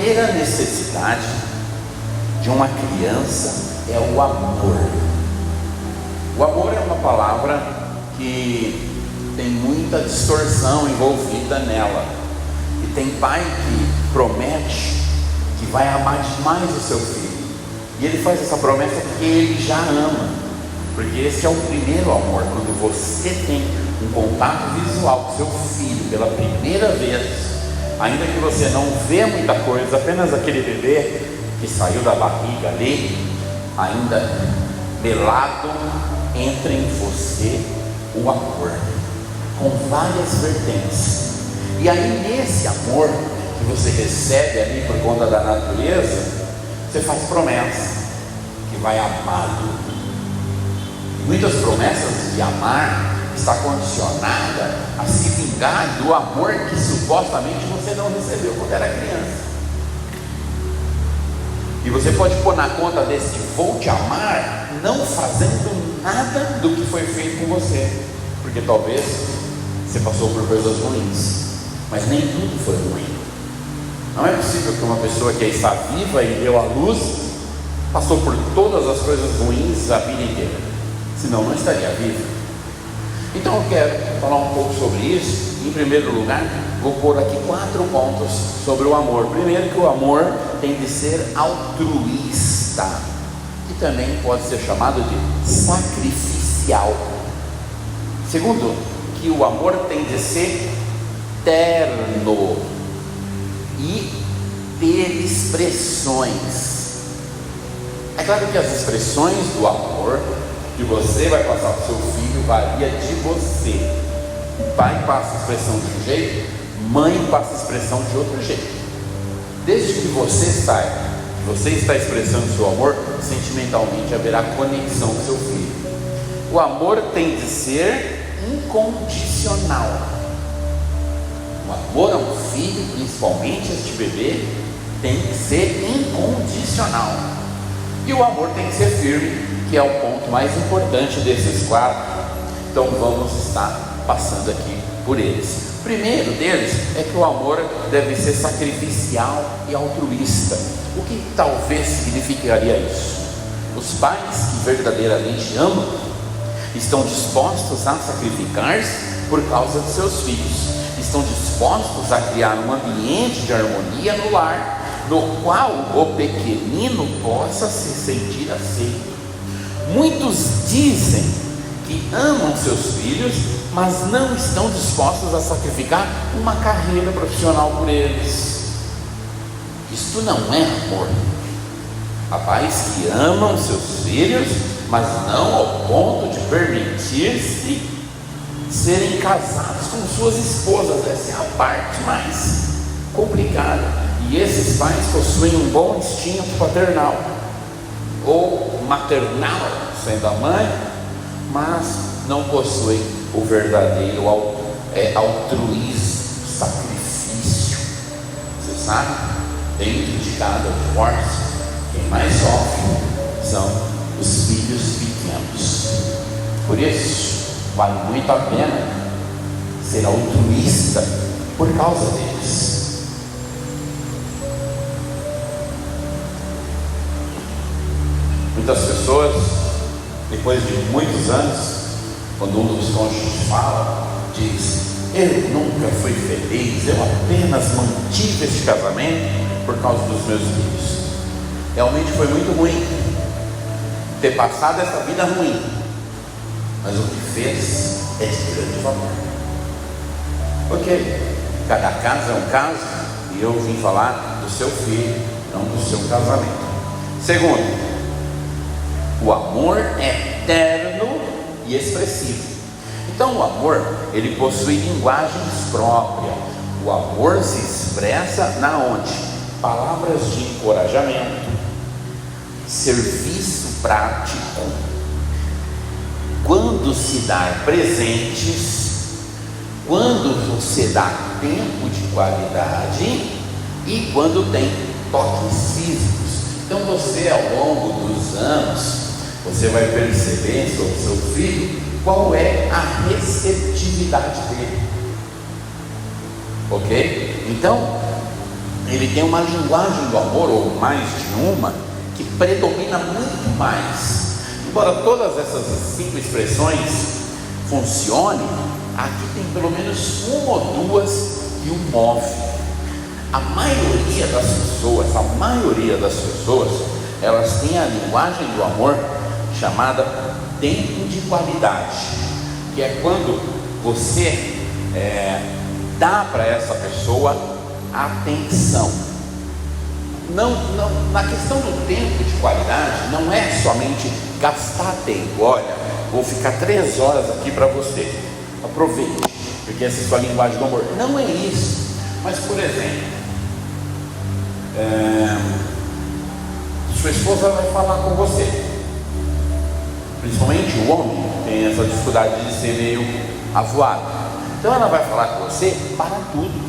primeira necessidade de uma criança é o amor. O amor é uma palavra que tem muita distorção envolvida nela. E tem pai que promete que vai amar demais o seu filho. E ele faz essa promessa porque ele já ama. Porque esse é o primeiro amor. Quando você tem um contato visual com seu filho pela primeira vez, ainda que você não vê muita coisa, apenas aquele bebê que saiu da barriga ali, ainda melado, entra em você o amor, com várias vertentes. E aí nesse amor que você recebe ali por conta da natureza, você faz promessa que vai amá-lo. Muitas promessas de amar está condicionada a se vingar do amor que supostamente você não recebeu quando era criança. E você pode pôr na conta desse vou te amar, não fazendo nada do que foi feito com você, porque talvez você passou por coisas ruins, mas nem tudo foi ruim. Não é possível que uma pessoa que está viva e deu à luz passou por todas as coisas ruins a vida inteira, senão não estaria viva. Então eu quero falar um pouco sobre isso. Em primeiro lugar, vou pôr aqui 4 pontos sobre o amor. Primeiro, que o amor tem de ser altruísta, que também pode ser chamado de sacrificial. Segundo, que o amor tem de ser terno e ter expressões. É claro que as expressões do amor que você vai passar para o seu filho varia de você. O pai passa a expressão de um jeito, mãe passa a expressão de outro jeito. Desde que você saiba que você está expressando seu amor, sentimentalmente haverá conexão com seu filho. O amor tem de ser incondicional. O amor a um filho, principalmente este bebê, tem que ser incondicional. E o amor tem que ser firme, que é o ponto mais importante desses 4. Então vamos estar passando aqui por eles. O primeiro deles é que o amor deve ser sacrificial e altruísta. O que talvez significaria isso? Os pais que verdadeiramente amam estão dispostos a sacrificar-se por causa de seus filhos, estão dispostos a criar um ambiente de harmonia no lar, no qual o pequenino possa se sentir aceito. Muitos dizem que amam seus filhos, mas não estão dispostos a sacrificar uma carreira profissional por eles. Isto não é amor. Há pais que amam seus filhos, mas não ao ponto de permitir-se serem casados com suas esposas. Essa é a parte mais complicada. E esses pais possuem um bom instinto paternal ou maternal, sendo a mãe, mas não possuem o verdadeiro altruísmo, sacrifício. Você sabe, dentro de cada divórcio, quem mais sofre são os filhos pequenos. Por isso, vale muito a pena ser altruísta por causa deles. Muitas pessoas, depois de muitos anos, quando um dos cônjuges fala, diz: eu nunca fui feliz, eu apenas mantive este casamento por causa dos meus filhos. Realmente foi muito ruim ter passado essa vida ruim, mas o que fez é de grande valor. Ok, cada caso é um caso, e eu vim falar do seu filho, não do seu casamento. Segundo, o amor é terno e expressivo. Então o amor, ele possui linguagens próprias. O amor se expressa na onde? Palavras de encorajamento, serviço prático, quando se dá presentes, quando você dá tempo de qualidade e quando tem toques físicos. Então você, ao longo dos anos, você vai perceber sobre o seu filho qual é a receptividade dele. Ok? Então, ele tem uma linguagem do amor, ou mais de uma, que predomina muito mais. Embora todas essas 5 expressões funcionem, aqui tem pelo menos uma ou duas que o move. A maioria das pessoas, elas têm a linguagem do amor chamada tempo de qualidade, que é quando você dá para essa pessoa atenção. Não, na questão do tempo de qualidade, não é somente gastar tempo. Olha, vou ficar 3 horas aqui para você, aproveite, porque essa é a sua linguagem do amor. Não é isso. Mas, por exemplo, sua esposa vai falar com você, principalmente o homem tem essa dificuldade de ser meio avoado. Então ela vai falar com você, para tudo,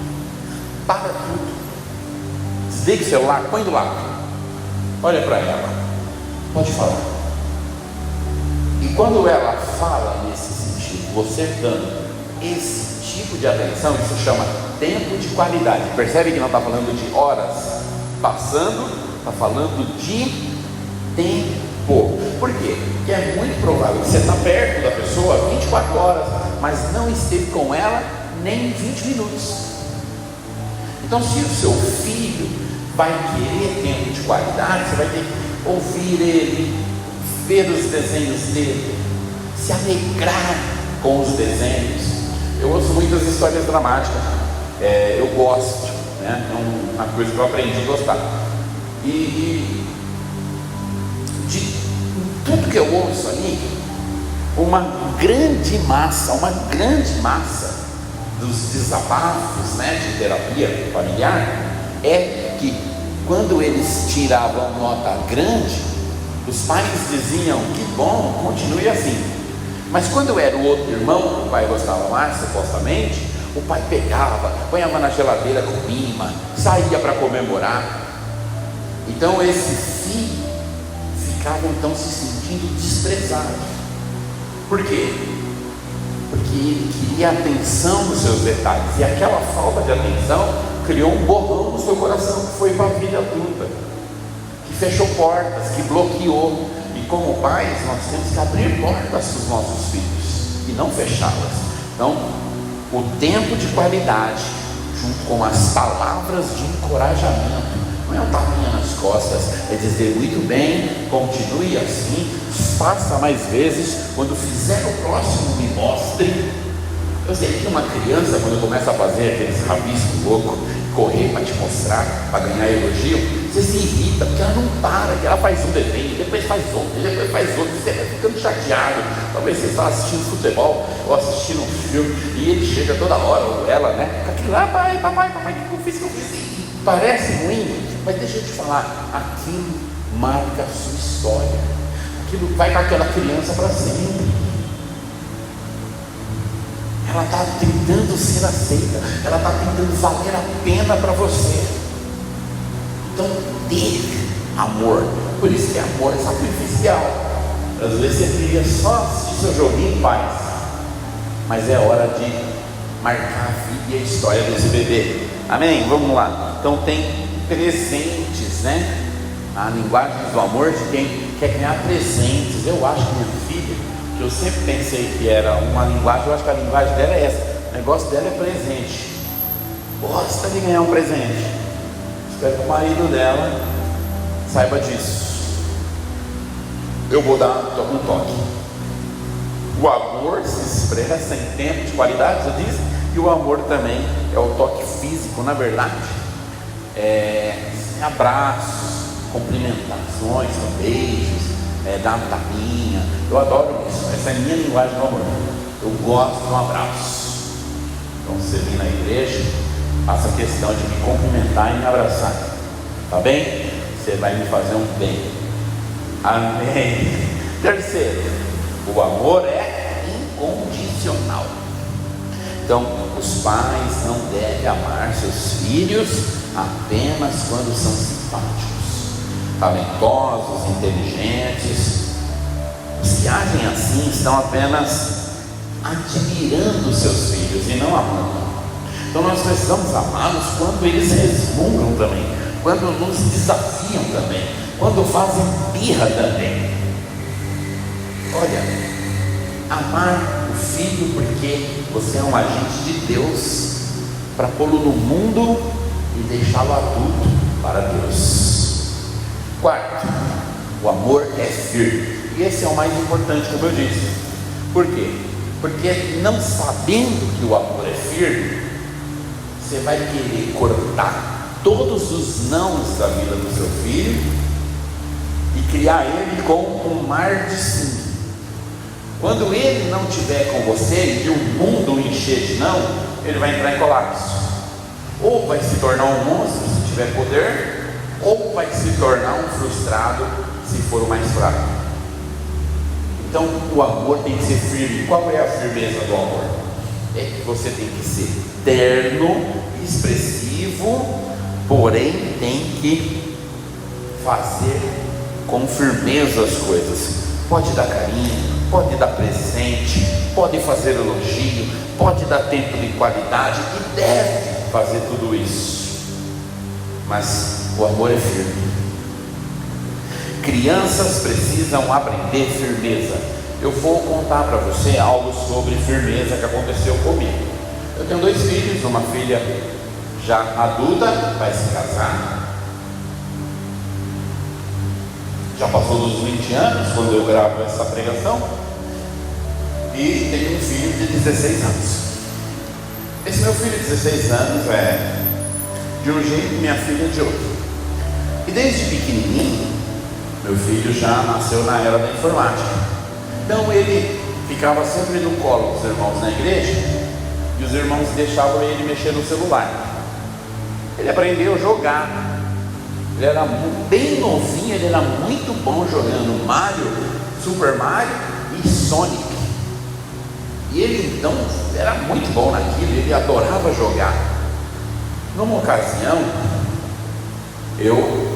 desliga o celular, põe do lado, olha para ela, pode falar. E quando ela fala nesse sentido, você dando esse tipo de atenção, isso chama tempo de qualidade. Percebe que não está falando de horas passando, está falando de tempo. Por quê? Porque é muito provável que você está perto da pessoa 24 horas, mas não esteve com ela nem 20 minutos. Então, se o seu filho vai querer tempo de qualidade, você vai ter que ouvir ele, ver os desenhos dele, se alegrar com os desenhos. Eu ouço muitas histórias dramáticas, eu gosto, né? É uma coisa que eu aprendi a gostar. E de tudo que eu ouço ali, uma grande massa dos desabafos, né, de terapia familiar, é que quando eles tiravam nota grande, os pais diziam que bom, continue assim. Mas quando era o outro irmão que o pai gostava mais, supostamente, o pai pegava, ponhava na geladeira com imã, saía para comemorar. Então esse filho ficava então se sentindo desprezado. Por quê? Porque ele queria atenção nos seus detalhes, e aquela falta de atenção criou um borrão no seu coração que foi para a vida adulta, que fechou portas, que bloqueou. E como pais, nós temos que abrir portas para os nossos filhos e não fechá-las. Então, o tempo de qualidade, junto com as palavras de encorajamento, não é um tapinha nas costas, é dizer muito bem, continue assim, faça mais vezes, quando fizer o próximo, me mostre. Eu sei que uma criança, quando começa a fazer aqueles rabiscos loucos, correr para te mostrar, para ganhar elogio, você se irrita, porque ela não para, que ela faz um desenho, depois faz outro, depois faz outro, você vai ficando chateado. Talvez você está assistindo futebol, ou assistindo um filme, e ele chega toda hora, ou ela, né, com aquilo lá, papai, que eu fiz, parece ruim, mas deixa eu te falar, aquilo marca a sua história, aquilo vai com aquela criança para sempre. Ela está tentando ser aceita, ela está tentando valer a pena para você. Então dê amor, por isso que amor é sacrificial. Às vezes você queria só assistir seu joguinho em paz, mas é hora de marcar a vida e a história desse bebê. Amém? Vamos lá. Então tem presentes, né? A linguagem do amor de quem quer ganhar presentes. Eu acho que minha filha, que eu sempre pensei que era uma linguagem, eu acho que a linguagem dela é essa. O negócio dela é presente. Gosta de ganhar um presente. Espero que o marido dela saiba disso. Eu vou dar um toque. O amor se expressa em tempo de qualidade, eu disse, e o amor também é o toque físico, na verdade. Abraços, cumprimentações, beijos, dar um tapinha. Eu adoro isso, essa é a minha linguagem do amor. Eu gosto de um abraço. Então você vem na igreja, faça questão de me cumprimentar e me abraçar, tá bem? Você vai me fazer um bem. Amém. Terceiro, o amor é incondicional. Então os pais não devem amar seus filhos apenas quando são simpáticos, talentosos, inteligentes. Os que agem assim estão apenas admirando seus filhos e não amando. Então nós precisamos amá-los quando eles resmungam também, quando nos desafiam também, quando fazem birra também. Olha, amar o filho porque você é um agente de Deus para pô-lo no mundo e deixá-lo adulto para Deus. Quarto, o amor é firme. E esse é o mais importante, como eu disse. Por quê? Porque não sabendo que o amor é firme, você vai querer cortar todos os nãos da vida do seu filho e criar ele com um mar de sim. Quando ele não estiver com você e o mundo encher de não, ele vai entrar em colapso. Ou vai se tornar um monstro se tiver poder, ou vai se tornar um frustrado se for o mais fraco. Então o amor tem que ser firme. Qual é a firmeza do amor? É que você tem que ser terno, expressivo, porém tem que fazer com firmeza as coisas. Pode dar carinho, pode dar presente, pode fazer elogio, pode dar tempo de qualidade e deve fazer tudo isso, mas o amor é firme. Crianças precisam aprender firmeza. Eu vou contar para você algo sobre firmeza que aconteceu comigo. Eu tenho 2 filhos, uma filha já adulta, vai se casar, já passou dos 20 anos quando eu gravo essa pregação, e tenho um filho de 16 anos. Esse meu filho de 16 anos é de um jeito e minha filha de outro. E desde pequenininho, meu filho já nasceu na era da informática. Então ele ficava sempre no colo dos irmãos na igreja, e os irmãos deixavam ele mexer no celular. Ele aprendeu a jogar. Ele era bem novinho, ele era muito bom jogando Mario, Super Mario e Sonic. E ele então era muito bom naquilo, ele adorava jogar. Numa ocasião, eu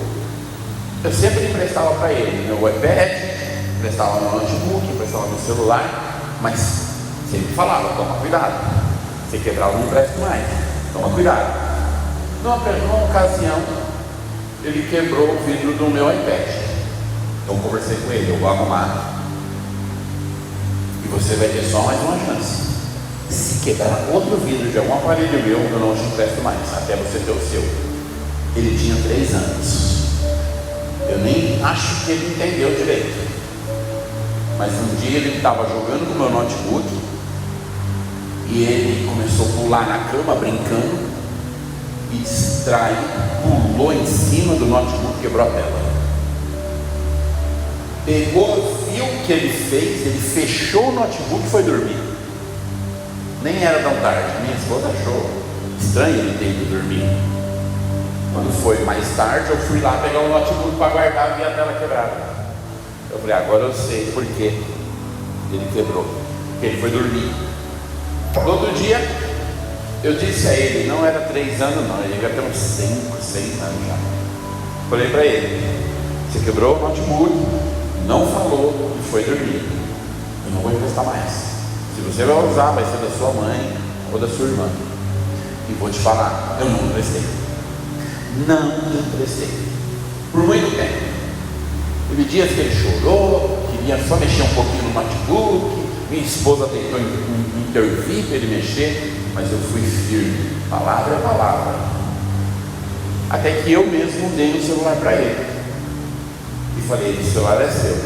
sempre emprestava para ele meu iPad, emprestava meu notebook, emprestava meu celular, mas sempre falava: toma cuidado, se quebrar eu não empresto mais, toma cuidado. Numa ocasião, ele quebrou o vidro do meu iPad. Então eu conversei com ele: eu vou arrumar e você vai ter só mais uma chance. Se quebrar outro vidro de algum aparelho meu, eu não te empresto mais, até você ter o seu. Ele tinha 3 anos. Eu nem acho que ele entendeu direito. Mas um dia ele estava jogando com o meu notebook e ele começou a pular na cama brincando e distraiu, pulou em cima do notebook e quebrou a tela. Pegou, viu o que ele fez, ele fechou o notebook e foi dormir. Nem era tão tarde. Minha esposa achou estranho ele ter ido dormir. Quando foi mais tarde, eu fui lá pegar o notebook para guardar e vi a tela quebrada. Eu falei: agora eu sei por que ele quebrou, porque ele foi dormir. No outro dia, eu disse a ele: não era 3 anos não, ele ia ter uns 5, 6 anos já. Falei para ele: você quebrou o notebook, não falou e foi dormir, eu não vou emprestar mais. Se você vai usar, vai ser da sua mãe ou da sua irmã. E vou te falar, eu não emprestei. Não emprestei. Por muito tempo. Teve dias que ele chorou, queria só mexer um pouquinho no notebook. Minha esposa tentou intervir para ele mexer, mas eu fui firme. Palavra é palavra. Até que eu mesmo dei o celular para ele. E falei: o celular é seu.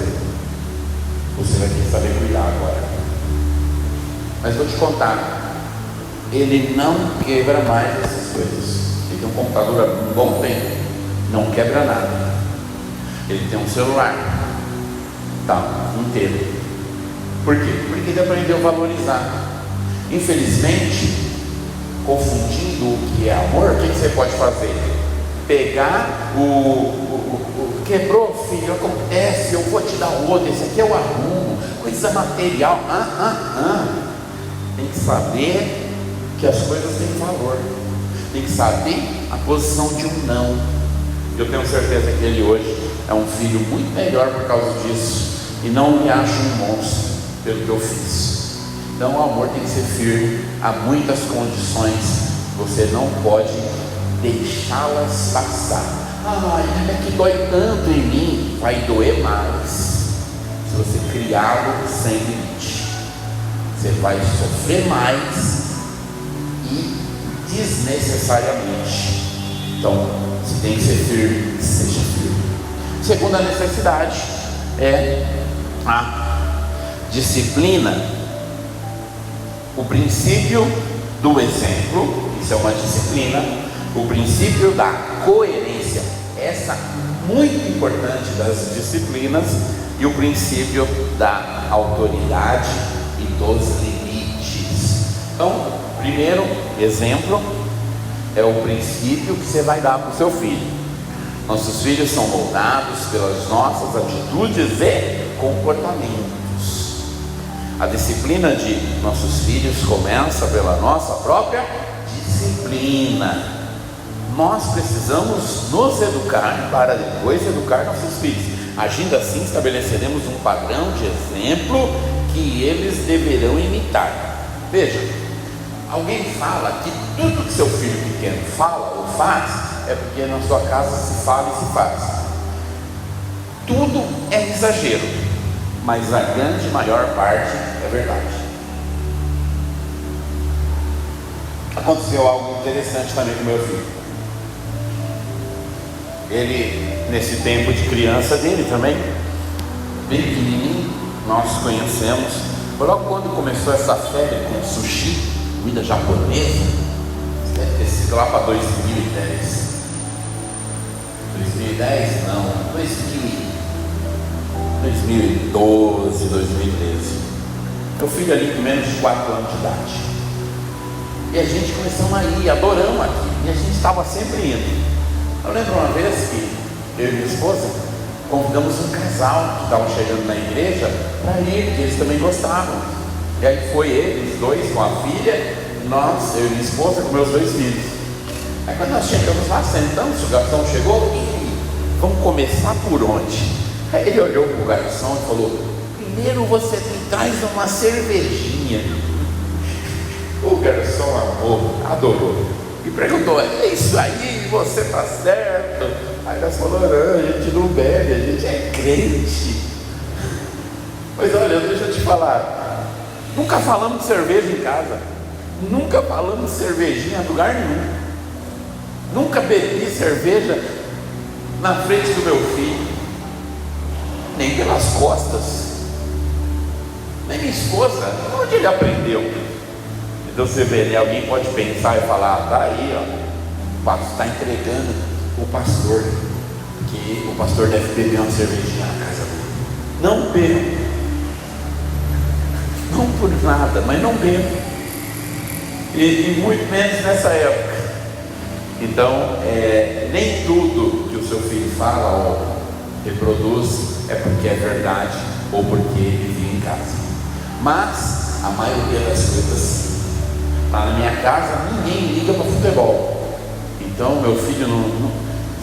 Você vai ter que saber cuidar agora. Mas vou te contar, ele não quebra mais essas coisas. Ele tem um computador há um bom tempo, não quebra nada. Ele tem um celular, tá, inteiro. Por quê? Porque ele aprendeu a valorizar. Infelizmente, confundindo o que é amor, o que você pode fazer? Pegar quebrou, filho, acontece, eu vou te dar outro, esse aqui eu arrumo, coisa material. Tem que saber que as coisas têm valor, tem que saber a posição de um não. Eu tenho certeza que ele hoje é um filho muito melhor por causa disso, e não me acho um monstro pelo que eu fiz. Então o amor tem que ser firme, há muitas condições você não pode deixá-las passar. Ai, é que dói tanto em mim. Vai doer mais se você criá-lo sem limite. Você vai sofrer mais e desnecessariamente. Então, se tem que ser firme, seja firme. Segunda necessidade é a disciplina. O princípio do exemplo, isso é uma disciplina. O princípio da coerência, essa muito importante das disciplinas, e o princípio da autoridade e dos limites. Então, primeiro exemplo é o princípio que você vai dar para o seu filho. Nossos filhos são moldados pelas nossas atitudes e comportamentos. A disciplina de nossos filhos começa pela nossa própria disciplina. Nós precisamos nos educar para depois educar nossos filhos. Agindo assim, estabeleceremos um padrão de exemplo que eles deverão imitar. Veja, alguém fala que tudo que seu filho pequeno fala ou faz é porque na sua casa se fala e se faz. Tudo é exagero, mas a grande maior parte é verdade. Aconteceu algo interessante também com meu filho. Ele, nesse tempo de criança dele também, bem pequenininho, nós conhecemos. Logo quando começou essa febre com sushi, comida japonesa, deve ter sido lá para 2010. 2010? Não, 2012, 2013. Meu filho ali com menos de 4 anos de idade. E a gente começou a ir, adoramos aqui. E a gente estava sempre indo. Eu lembro uma vez que eu e minha esposa convidamos um casal que estava chegando na igreja para ir, porque eles também gostavam. E aí foi eles dois com a filha, nós, eu e minha esposa com meus 2 filhos. Aí quando nós chegamos lá, sentamos, o garçom chegou e vamos começar por onde? Aí ele olhou para o garçom e falou: primeiro você me traz uma cervejinha. O garçom amou, adorou e perguntou: é isso aí, você está certo? Aí nós falamos: não, a gente não bebe, a gente é crente. Mas olha, deixa eu te falar, nunca falamos de cerveja em casa, nunca falamos de cervejinha em lugar nenhum, nunca bebi cerveja na frente do meu filho, nem pelas costas, nem minha esposa. Onde ele aprendeu? Então você vê, né? Alguém pode pensar e falar: tá aí, ó, está entregando o pastor, que o pastor deve beber uma cervejinha na casa dele. Não bebo, não por nada, mas não bebo, e muito menos nessa época. Então, nem tudo que o seu filho fala ou reproduz é porque é verdade ou porque ele vive em casa, mas a maioria das coisas. Lá na minha casa ninguém liga para futebol. Então meu filho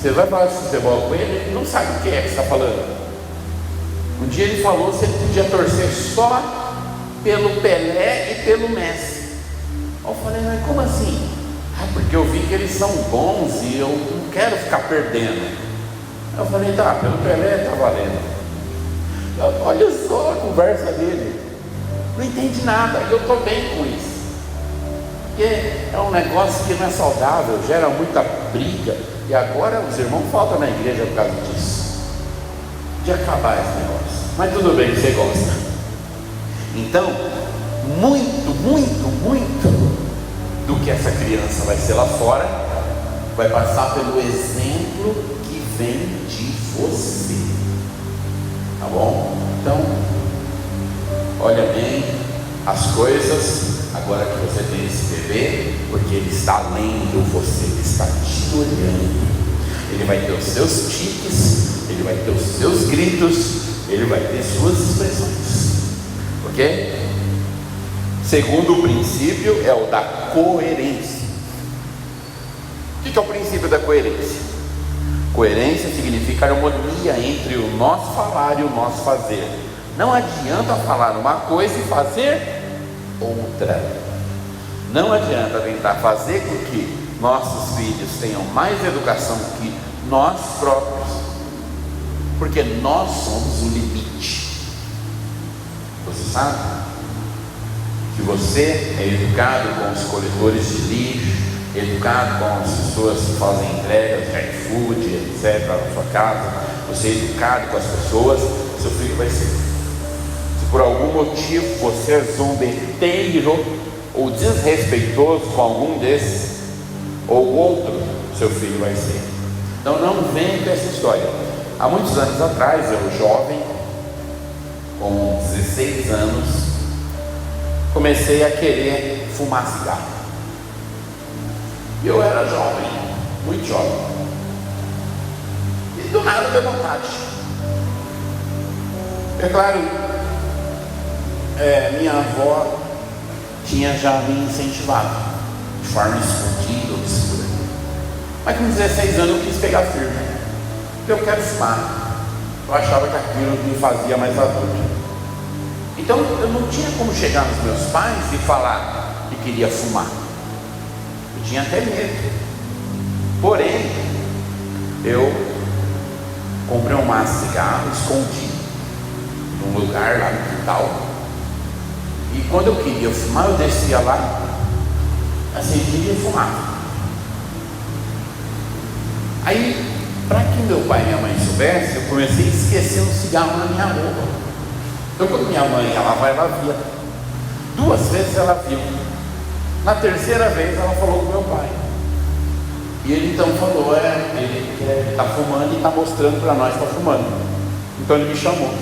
você vai falar de futebol com ele não sabe o que é que você está falando. Um dia ele falou se ele podia torcer só pelo Pelé e pelo Messi. Eu falei: mas como assim? Porque eu vi que eles são bons e eu não quero ficar perdendo. Eu falei: tá, pelo Pelé tá valendo. Olha só a conversa dele, não entende nada. Eu estou bem com isso, porque é um negócio que não é saudável, gera muita briga. E agora os irmãos faltam na igreja por causa disso, de acabar esse negócio. Mas tudo bem, você gosta. Então, muito do que essa criança vai ser lá fora vai passar pelo exemplo que vem de você, tá bom? Então, olha bem as coisas agora que você tem esse bebê, porque ele está lendo você, ele está te olhando. Ele vai ter os seus tiques, ele vai ter os seus gritos, ele vai ter suas expressões, ok? Segundo princípio é o da coerência. O que é o princípio da coerência? Coerência significa harmonia entre o nosso falar e o nosso fazer. Não adianta falar uma coisa e fazer outra. Não adianta tentar fazer com que nossos filhos tenham mais educação que nós próprios, porque nós somos o limite. Você sabe que você é educado com os coletores de lixo, educado com as pessoas que fazem entregas de iFood, etc., na sua casa, você é educado com as pessoas, seu filho vai ser. Se por algum motivo você é zombeteiro ou desrespeitoso com algum desses, ou outro, seu filho vai ser. Então não venha com essa história. Há muitos anos atrás, eu jovem, com 16 anos, comecei a querer fumar cigarro. Eu era jovem, muito jovem, e do nada deu vontade. É claro, minha avó tinha já me incentivado de forma escondida, obscura, mas com 16 anos eu quis pegar firme. Eu quero fumar. Eu achava que aquilo me fazia mais adulto. Então eu não tinha como chegar nos meus pais e falar que queria fumar. Eu tinha até medo. Porém, eu comprei um maço de cigarro, escondi num lugar lá no quintal. E quando eu queria fumar, eu descia lá, acendia e fumava. Aí, para que meu pai e minha mãe soubessem, eu comecei a esquecer um cigarro na minha roupa. Então, quando minha mãe ela via. 2 vezes ela viu. Na terceira vez ela falou com meu pai. E ele então falou, ele está fumando e está mostrando para nós que está fumando. Então ele me chamou.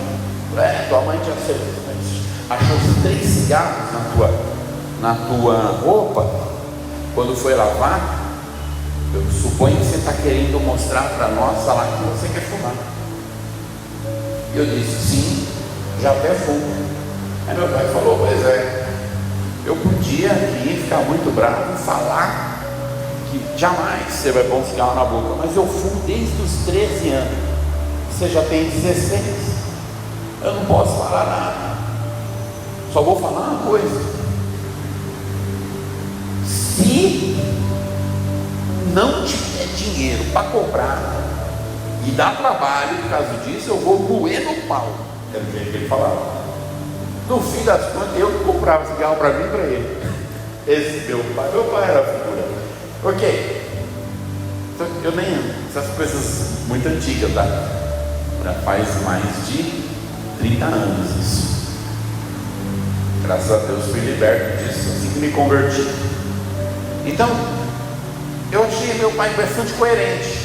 Tua mãe te achou 3 cigarros na tua roupa. Quando foi lavar, eu suponho que você está querendo mostrar para nós, falar que você quer fumar. E eu disse, sim, já até fumo. Aí meu pai falou, pois é, eu podia aqui ficar muito bravo e falar que jamais você vai pôr um cigarro na boca, mas eu fumo desde os 13 anos, você já tem 16, eu não posso falar nada, só vou falar uma coisa: se não tiver dinheiro para comprar e dá trabalho por causa disso, eu vou moer no pau. Era o jeito que ele falava. No fim das contas, eu que comprava cigarro para mim e para ele. Esse meu pai era a figura. Ok. Eu nem. Essas coisas muito antigas, tá? Já faz mais de 30 anos isso. Graças a Deus fui liberto disso assim que me converti. Então, eu achei meu pai bastante coerente.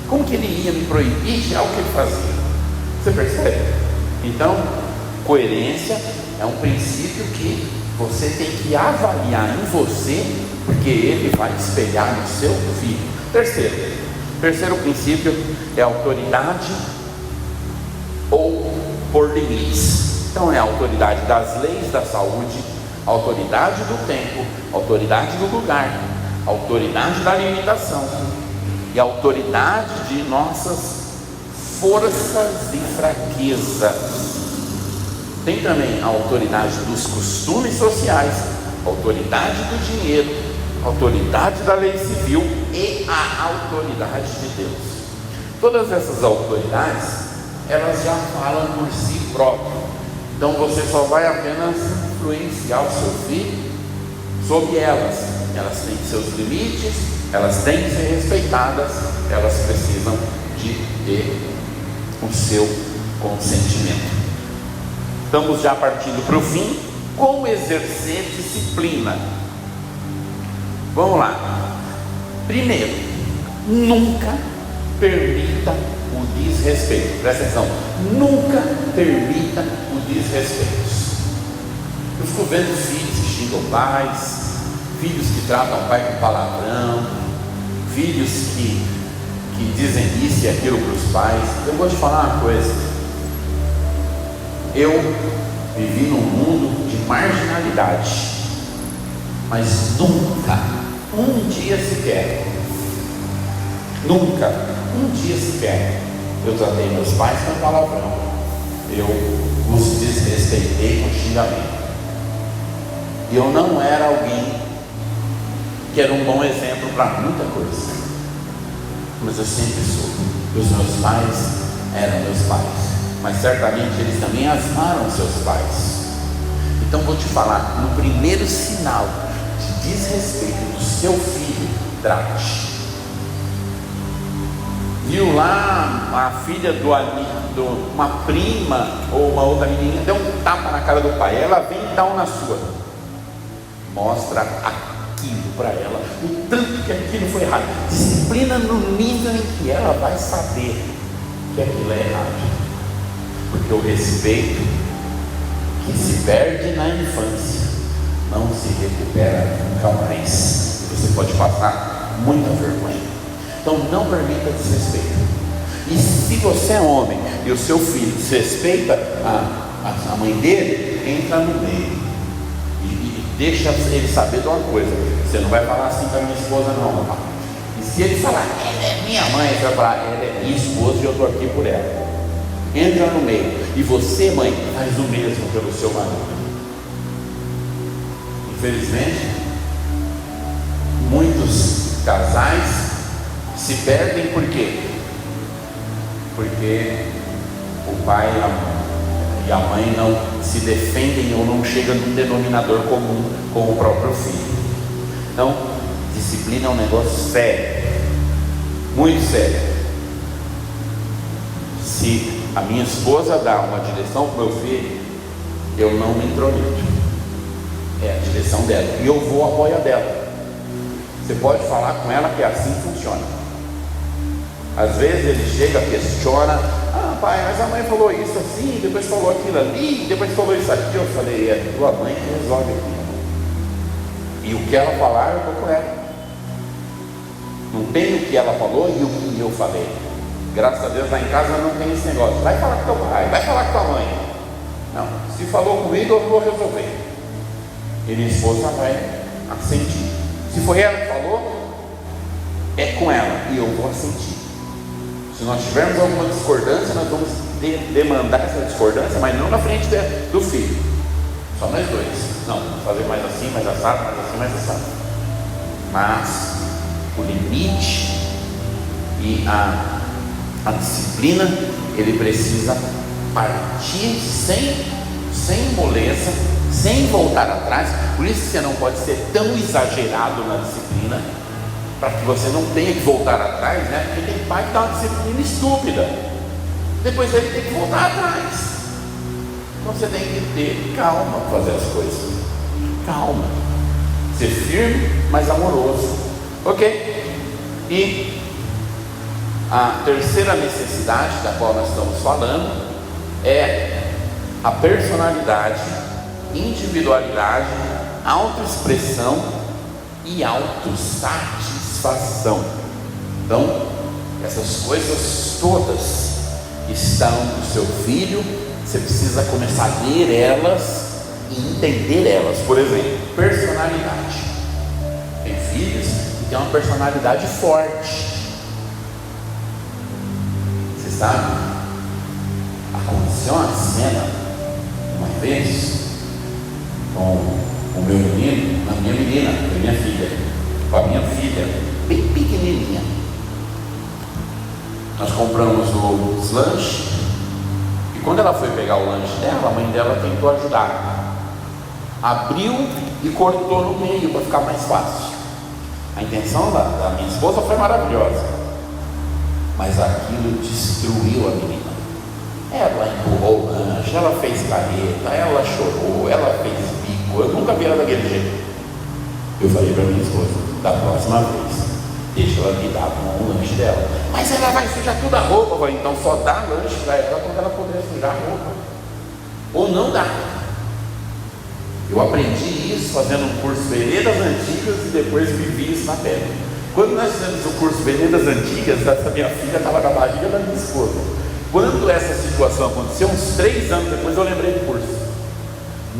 Como que ele ia me proibir de algo que ele fazia? Você percebe? Então, coerência é um princípio que você tem que avaliar em você, porque ele vai espelhar no seu filho. Terceiro princípio é autoridade ou por limites. Então é a autoridade das leis da saúde, autoridade do tempo, autoridade do lugar, autoridade da limitação e autoridade de nossas forças e fraquezas. Tem também a autoridade dos costumes sociais, autoridade do dinheiro, autoridade da lei civil e a autoridade de Deus. Todas essas autoridades, elas já falam por si próprias. Então você só vai apenas influenciar o seu filho sobre elas. Elas têm seus limites, elas têm que ser respeitadas, elas precisam de ter o seu consentimento. Estamos já partindo para o fim. Como exercer disciplina? Vamos lá. Primeiro, nunca permita o desrespeito. Presta atenção, nunca permita o desrespeito. Eu fico vendo filhos que xingam pais, filhos que tratam o pai com palavrão, filhos que dizem isso e aquilo para os pais. Eu vou te falar uma coisa. Eu vivi num mundo de marginalidade, mas nunca, um dia sequer, eu tratei meus pais com palavrão, eu os desrespeitei com xingamento. E eu não era alguém que era um bom exemplo para muita coisa, mas eu sempre soube que os meus pais eram meus pais, mas certamente eles também amaram seus pais. Então vou te falar, no primeiro sinal de desrespeito do seu filho, trate. Viu lá a filha do amigo, uma prima ou uma outra menina, deu um tapa na cara do pai, ela vem e dá um na sua. Mostra aquilo para ela, o tanto que aquilo foi errado. Disciplina no nível em que ela vai saber que aquilo é errado. Porque o respeito que se perde na infância não se recupera nunca mais. Você pode passar muita vergonha. Então não permita desrespeito. E se você é homem e o seu filho desrespeita a mãe dele, entra no meio e deixa ele saber de uma coisa: você não vai falar assim para minha esposa não, rapaz. E se ele falar, ela é minha mãe, você vai falar, ela é minha esposa e eu estou aqui por ela. Entra no meio. E você, mãe, faz o mesmo pelo seu marido. Infelizmente, muitos casais se perdem. Por quê? Porque o pai e a mãe não se defendem ou não chegam num denominador comum com o próprio filho. Então, disciplina é um negócio sério, muito sério. Se a minha esposa dá uma direção para o meu filho, eu não me intrometo, é a direção dela, e eu vou apoiar dela. Você pode falar com ela que assim funciona. Às vezes ele chega, questiona: ah pai, mas a mãe falou isso assim, depois falou aquilo ali, depois falou isso aqui. Eu falei: é tua mãe que resolve aqui, e o que ela falar eu estou com ela. Não tem o que ela falou e o que eu falei. Graças a Deus lá em casa não tem esse negócio: vai falar com teu pai, vai falar com tua mãe. Não, se falou comigo eu vou resolver, e minha esposa vai assentir. Se foi ela que falou, é com ela e eu vou assentir. Se nós tivermos alguma discordância, nós vamos demandar essa discordância, mas não na frente do filho, só nós dois. Não, vamos fazer mais assim, mais assado, mais assim, mais assado. Mas o limite e a disciplina, ele precisa partir sem moleza, sem voltar atrás. Por isso que você não pode ser tão exagerado na disciplina, para que você não tenha que voltar atrás, né? Porque tem pai que dá uma disciplina estúpida, depois ele tem que voltar atrás. Então você tem que ter calma para fazer as coisas, calma, ser firme, mas amoroso, ok? E a terceira necessidade da qual nós estamos falando é a personalidade, individualidade, autoexpressão e autossatisfação. Então, essas coisas todas estão no seu filho. Você precisa começar a ler elas e entender elas. Por exemplo, personalidade. Tem filhos que têm uma personalidade forte. Você sabe, aconteceu uma cena uma vez com o meu menino, a minha menina, a minha filha, com a minha filha, bem pequenininha. Nós compramos os lanches, e quando ela foi pegar o lanche dela, a mãe dela tentou ajudar, abriu e cortou no meio para ficar mais fácil. A intenção da minha esposa foi maravilhosa, mas aquilo destruiu a menina. Ela empurrou o lanche, ela fez careta, ela chorou, ela fez bico. Eu nunca vi ela daquele jeito. Eu falei para minha esposa: da próxima vez, deixa ela me dar com o lanche dela. Mas ela vai sujar toda a roupa. Eu falei: então só dá lanche para ela quando ela puder sujar a roupa, ou não dá. Eu aprendi isso fazendo um curso Veredas Antigas e depois vivi isso na pele. Quando nós fizemos o curso Veredas Antigas, essa minha filha estava na barriga da minha esposa. Quando essa situação aconteceu, uns 3 anos depois, eu lembrei do curso.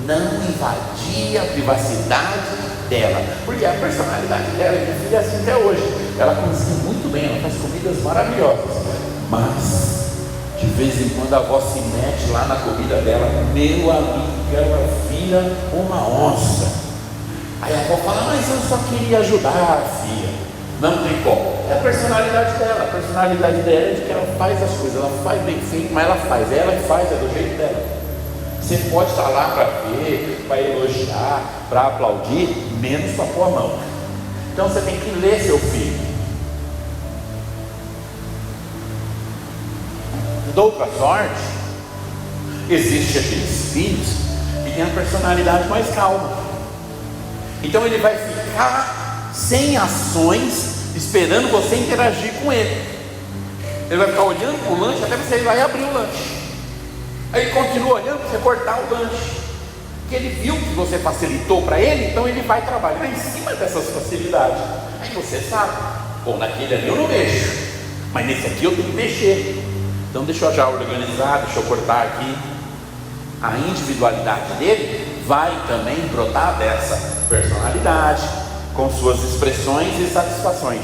Não invadir a privacidade dela, porque a personalidade dela, minha filha, é assim até hoje. Ela cozinha muito bem, ela faz comidas maravilhosas, mas de vez em quando a avó se mete lá na comida dela. Meu amigo, ela vira uma onça. Aí a avó fala, mas eu só queria ajudar a filha. Não tem como. É a personalidade dela. A personalidade dela é de que ela faz as coisas, ela faz bem feito, mas ela faz. Ela que faz, é do jeito dela. Você pode estar lá para ver, para elogiar, para aplaudir, menos para pôr a mão. Então você tem que ler seu filho. De outra sorte, existem aqueles filhos que têm a personalidade mais calma. Então ele vai ficar sem ações, esperando você interagir com ele. Ele vai ficar olhando para o lanche até você ir lá e abrir o lanche. Aí ele continua olhando para você cortar o lanche. Porque ele viu que você facilitou para ele, então ele vai trabalhar em cima dessas facilidades. Aí você sabe, bom, naquele ali eu não mexo, mas nesse aqui eu tenho que mexer. Então deixa eu já organizar, deixa eu cortar aqui. A individualidade dele vai também brotar dessa personalidade, com suas expressões e satisfações.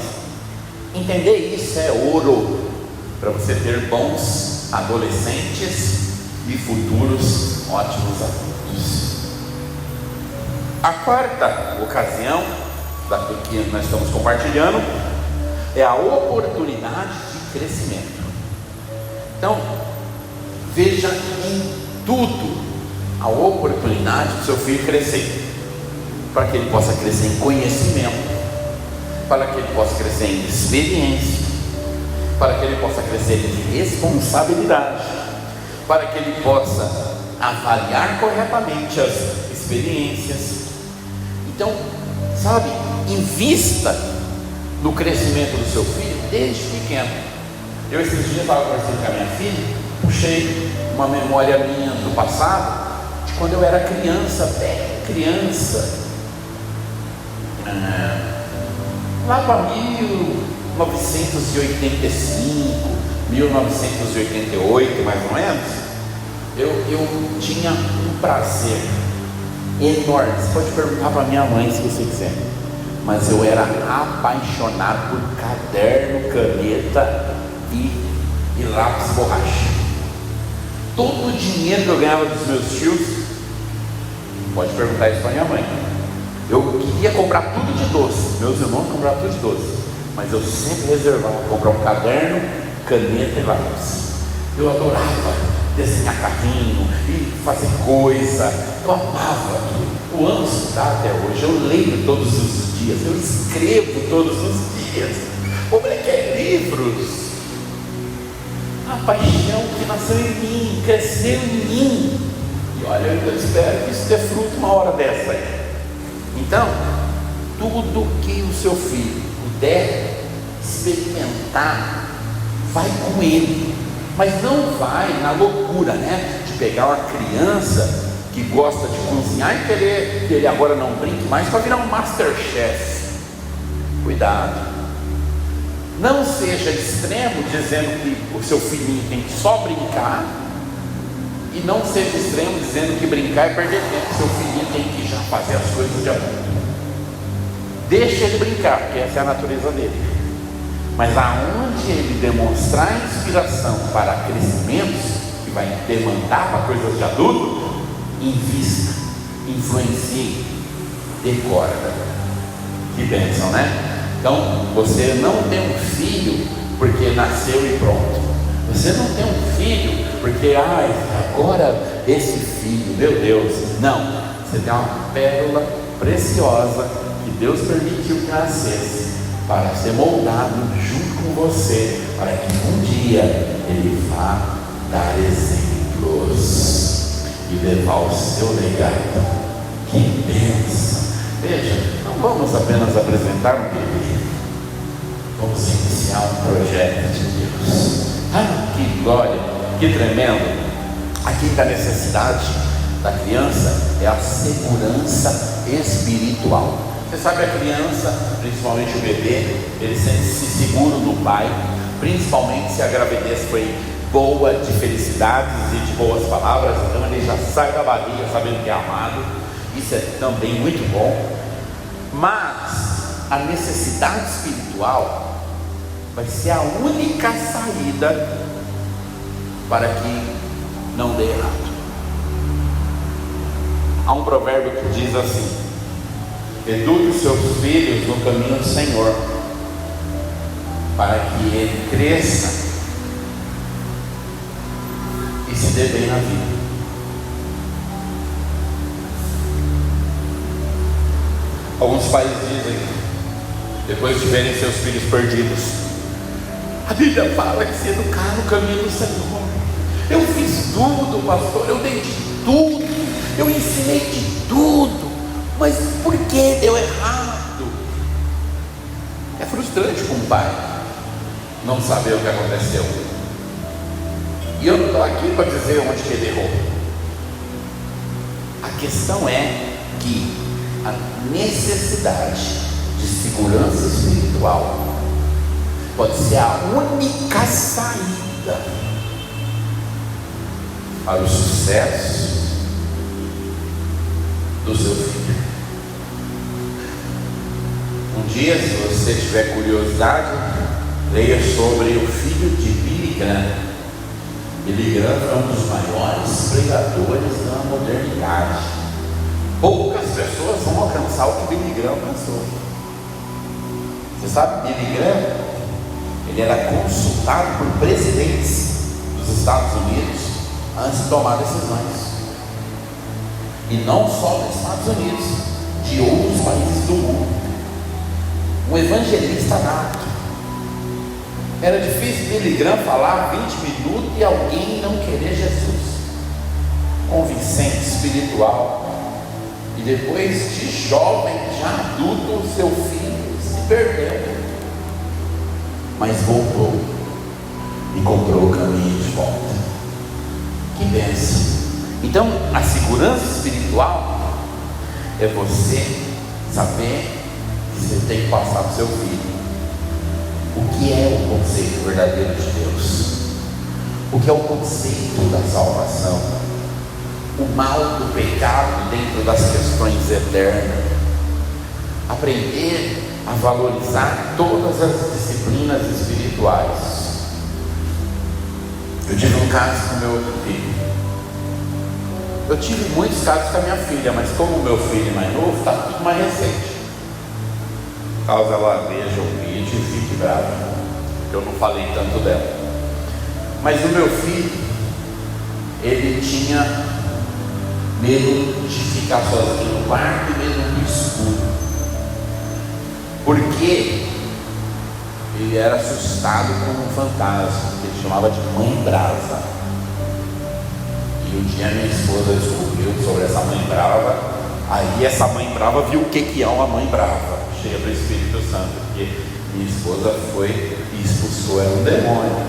Entender isso é ouro para você ter bons adolescentes e futuros ótimos adultos. A quarta ocasião da que nós estamos compartilhando é a oportunidade de crescimento. Então, veja em tudo a oportunidade do seu filho crescer, para que ele possa crescer em conhecimento, para que ele possa crescer em experiência, para que ele possa crescer em responsabilidade, para que ele possa avaliar corretamente as experiências. Então, sabe, invista no crescimento do seu filho desde pequeno. Eu esses dias estava conversando com a minha filha, puxei uma memória minha do passado, de quando eu era criança, bem criança, lá para 1985, 1988 mais ou menos, eu tinha um prazer enorme. Você pode perguntar para minha mãe se você quiser, mas eu era apaixonado por caderno, caneta e lápis borracha. Todo o dinheiro que eu ganhava dos meus tios, pode perguntar isso para minha mãe, eu queria comprar tudo de doce. Meus irmãos compravam tudo de doce, mas eu sempre reservava comprar um caderno, caneta e lápis. Eu adorava desenhar carrinho e fazer coisa. Eu amava aquilo. Eu amo estudar até hoje. Eu leio todos os dias, eu escrevo todos os dias, publiquei livros. A paixão que nasceu em mim, cresceu em mim, e olha, eu espero que isso dê fruto uma hora dessa aí. Então, tudo que o seu filho puder experimentar, vai com ele, mas não vai na loucura, né, de pegar uma criança que gosta de cozinhar e querer que ele agora não brinque mais para virar um Masterchef. Cuidado. Não seja extremo dizendo que o seu filhinho tem que só brincar, e não seja extremo dizendo que brincar é perder tempo. Seu filhinho tem que já fazer as coisas de adulto. Deixa ele brincar, porque essa é a natureza dele. Mas aonde ele demonstrar inspiração para crescimentos, que vai demandar para coisas de adulto, invista, influencie, decorda. Que bênção, né? Então, você não tem um filho porque nasceu e pronto. Você não tem um filho porque, agora esse filho, meu Deus. Não, você tem uma pérola preciosa que Deus permitiu que nascesse para ser moldado junto com você, para que um dia ele vá dar exemplos e levar o seu legado. Que bênção! Veja, não vamos apenas apresentar um bebê, vamos iniciar um projeto de Deus. Que glória, que tremendo! A quinta necessidade da criança é a segurança espiritual. Você sabe, a criança, principalmente o bebê, ele sente-se seguro no pai, principalmente se a gravidez foi boa, de felicidades e de boas palavras. Então ele já sai da barriga sabendo que é amado. Isso é também muito bom. Mas a necessidade espiritual vai ser a única saída para que não dê errado. Há um provérbio que diz assim: Eduque os seus filhos no caminho do Senhor, para que ele cresça e se dê bem na vida. Alguns pais dizem, depois de verem seus filhos perdidos: a Bíblia fala que se educar no caminho do Senhor. Eu fiz tudo, pastor, eu dei de tudo, eu ensinei de tudo, mas por que deu errado? É frustrante para um pai não saber o que aconteceu. E eu não estou aqui para dizer onde que ele errou. A questão é que a necessidade de segurança espiritual pode ser a única saída para o sucesso do seu filho. Um dia, se você tiver curiosidade, leia sobre o filho de Billy Graham. Billy Graham foi um dos maiores pregadores da modernidade. Poucas pessoas vão alcançar o que Billy Graham alcançou. Você sabe, Billy Graham, ele era consultado por presidentes dos Estados Unidos antes de tomar decisões. E não só dos Estados Unidos, de outros países do mundo. Um evangelista nato. Era difícil Billy Graham falar 20 minutos e alguém não querer Jesus. Convincente, espiritual. E depois de jovem, já adulto, seu filho se perdeu. Mas voltou e comprou o caminho de volta. Que bênção! Então, a segurança espiritual é você saber que você tem que passar para o seu filho o que é o conceito verdadeiro de Deus, o que é o conceito da salvação, o mal do pecado dentro das questões eternas, aprender a valorizar todas as disciplinas espirituais. Eu tive um caso com meu outro filho. Eu tive muitos casos com a minha filha, mas como o meu filho é mais novo, está tudo mais recente. Caso ela veja o vídeo e fique brava, porque eu não falei tanto dela. Mas o meu filho, ele tinha medo de ficar sozinho no quarto e medo no escuro, porque ele era assustado com um fantasma que ele chamava de mãe brava. E um dia minha esposa descobriu sobre essa mãe brava. Aí essa mãe brava viu o que é uma mãe brava, cheia do Espírito Santo, porque minha esposa foi e expulsou, era um demônio.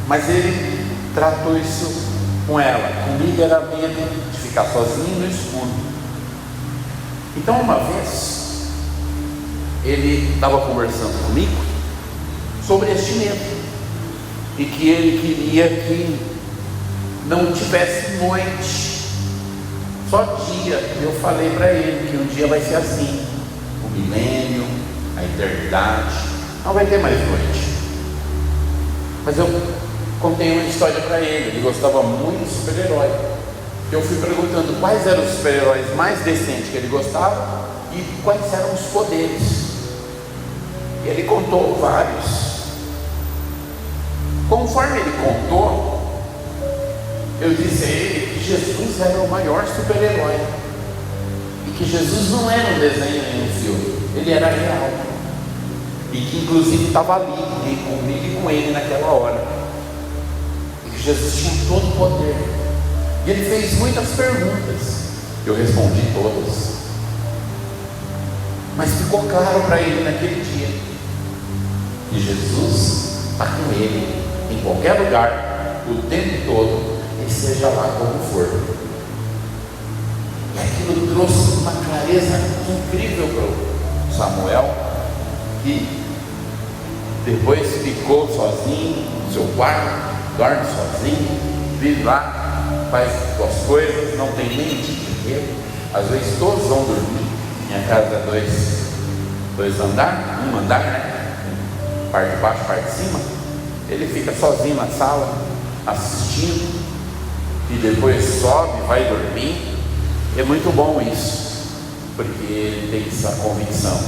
Mas ele tratou isso com ela. Comigo era medo de ficar sozinho no escuro. Então uma vez ele estava conversando comigo sobre este medo, e que ele queria que não tivesse noite, só dia. Eu falei para ele que um dia vai ser assim, o milênio, a eternidade, não vai ter mais noite. Mas eu contei uma história para ele. Ele gostava muito de super-herói. Eu fui perguntando quais eram os super-heróis mais decentes que ele gostava e quais eram os poderes. E ele contou vários. Conforme ele contou, eu disse a ele que Jesus era o maior super-herói, e que Jesus não era um desenho nem um filme, ele era real, e que inclusive estava ali comigo e com ele naquela hora, e que Jesus tinha todo o poder. E ele fez muitas perguntas, eu respondi todas, mas ficou claro para ele naquele dia que Jesus está com ele em qualquer lugar, o tempo todo, e seja lá como for. E aquilo trouxe uma clareza incrível para o Samuel, que depois ficou sozinho no seu quarto, dorme sozinho, vive lá, faz suas coisas, não tem nem dinheiro. Às vezes todos vão dormir. Minha casa é dois andares, um andar, né? Parte de baixo, parte de cima. Ele fica sozinho na sala, assistindo, e depois sobe, vai dormir. É muito bom isso. porque ele tem essa convicção.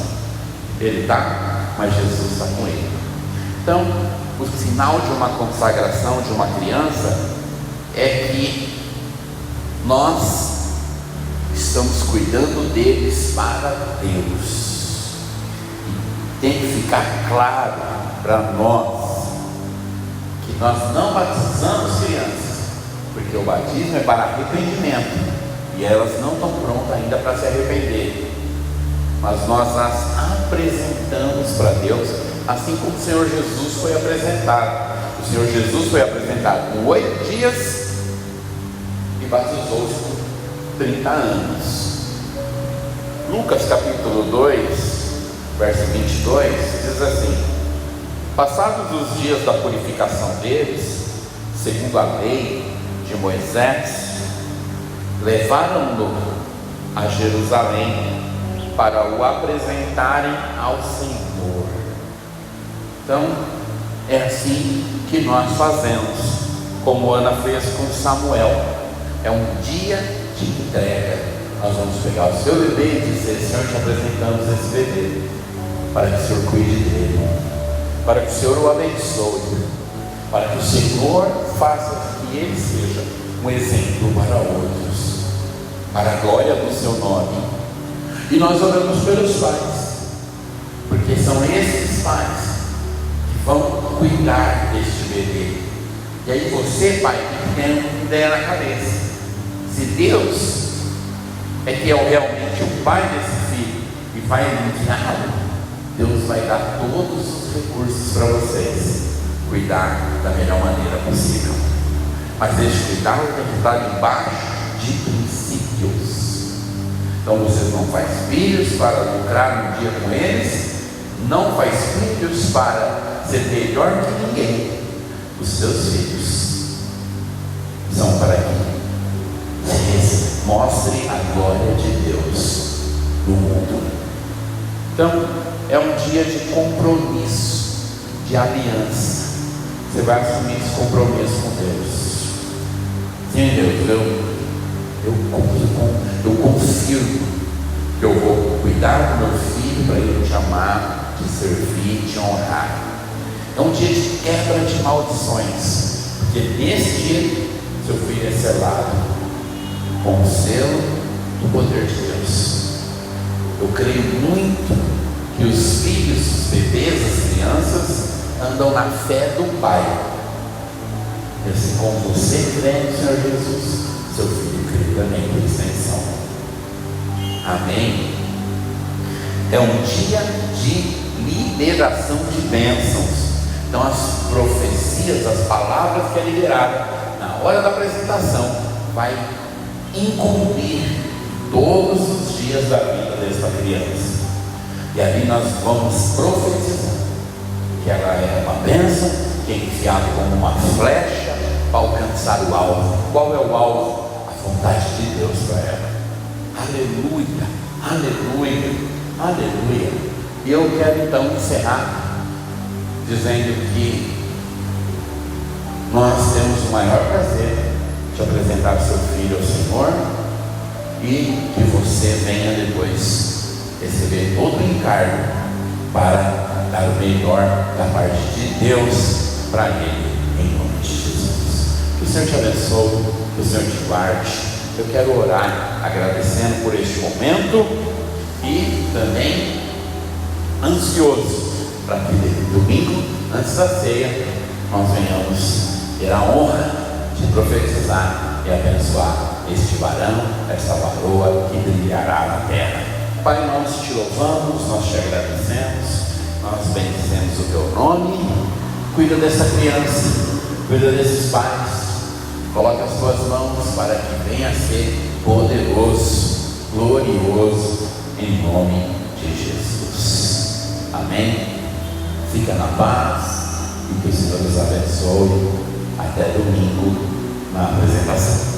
Ele está, mas Jesus está com ele. Então, o sinal de uma consagração de uma criança é que nós estamos cuidando deles para Deus. E tem que ficar claro para nós que nós não batizamos crianças, porque o batismo é para arrependimento e elas não estão prontas ainda para se arrepender, mas nós as apresentamos para Deus, assim como o Senhor Jesus foi apresentado. O Senhor Jesus foi apresentado com 8 dias e batizou-se com 30 anos. Lucas capítulo 2, verso 22, diz assim: passados os dias da purificação deles, segundo a lei de Moisés, levaram-no a Jerusalém para o apresentarem ao Senhor. Então, é assim que nós fazemos, como Ana fez com Samuel. É um dia de entrega. Nós vamos pegar o seu bebê e dizer: Senhor, te apresentamos esse bebê, para que o Senhor cuide dele, para que o Senhor o abençoe, para que o Senhor faça que ele seja um exemplo para outros, para a glória do seu nome. E nós oramos pelos pais, porque são esses pais que vão cuidar deste bebê. E aí você, pai, tem uma ideia na cabeça: se Deus é que é realmente o pai desse filho e vai enviá-lo, Deus vai dar todos os recursos para vocês cuidar da melhor maneira possível. Mas esse cuidado tem que estar debaixo de princípios. Então vocês não faz filhos para lucrar um dia com eles, não faz filhos para ser melhor que ninguém. Os seus filhos são para que eles mostrem a glória de Deus no mundo. Então é um dia de compromisso, de aliança. Você vai assumir esse compromisso com Deus. Sim, Deus, eu confirmo que eu vou cuidar do meu filho para ele te amar, te servir, te honrar. É um dia de quebra de maldições, porque nesse dia seu filho é selado com o selo do poder de Deus. Eu creio muito que os filhos, os bebês, as crianças andam na fé do Pai. E assim como você crê no Senhor Jesus, seu filho crê também por extensão. Amém? É um dia de liberação de bênçãos. Então as profecias, as palavras que é liberada na hora da apresentação vai incumbir todos os dias da vida desta criança. E ali nós vamos profetizar que ela é uma bênção, que é enfiada como uma flecha para alcançar o alvo. Qual é o alvo? A vontade de Deus para ela. Aleluia, aleluia, aleluia. E eu quero então encerrar dizendo que nós temos o maior prazer de apresentar seu filho ao Senhor e que você venha depois receber todo o encargo para dar o melhor da parte de Deus para ele, em nome de Jesus. Que o Senhor te abençoe, que o Senhor te guarde. Eu quero orar agradecendo por este momento e também ansioso para que domingo, antes da ceia, nós venhamos ter a honra de profetizar e abençoar este varão, esta varoa que brilhará na terra. Pai, nós te louvamos, nós te agradecemos, nós bendizemos o teu nome. Cuida dessa criança, cuida desses pais, coloca as tuas mãos para que venha a ser poderoso, glorioso, em nome de Jesus. Amém? Fica na paz e que o Senhor nos abençoe. Até domingo na apresentação.